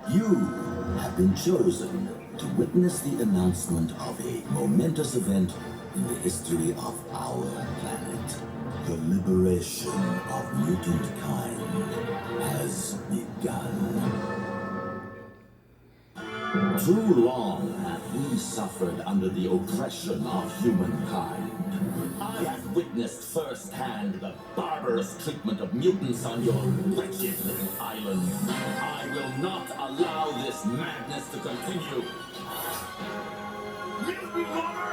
You have been chosen to witness the announcement of a momentous event in the history of our planet. The liberation of mutant kind has begun. Too long have we suffered under the oppression of humankind. I have witnessed firsthand the barbarous treatment of mutants on your wretched little island. I will not allow this madness to continue. Mutant lover!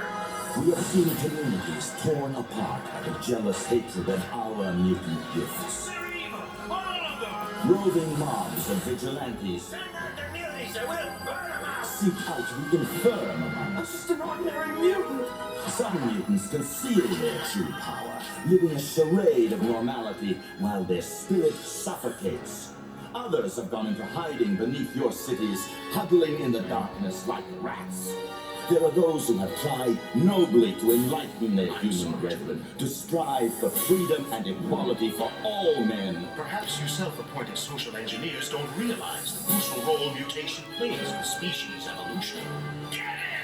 We have seen communities torn apart out of jealous hatred of our mutant gifts. They're evil, all of them! Roving mobs of vigilantes Send out their mutants or we'll burn them out! seek out the infirm among us. Just an ordinary mutant! Some mutants conceal their true power, living a charade of normality while their spirit suffocates. Others have gone into hiding beneath your cities, huddling in the darkness like rats. There are those who have tried nobly to enlighten their human brethren, to strive for freedom and equality for all men. Perhaps you self-appointed social engineers don't realize the crucial role mutation plays in species evolution. Get in!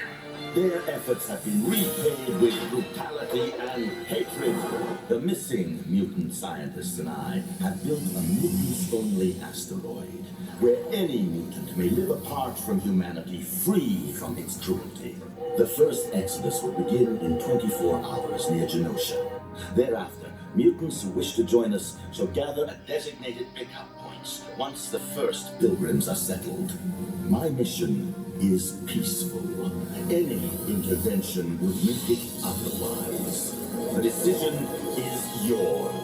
Their efforts have been repaid with brutality and hatred. The missing mutant scientists and I have built a mutants-only asteroid, where any mutant may live apart from humanity, free from its cruelty. The first exodus will begin in 24 hours near Genosha. Thereafter, mutants who wish to join us shall gather at designated pickup points once the first pilgrims are settled. My mission is peaceful. Any intervention would make it otherwise. The decision is yours.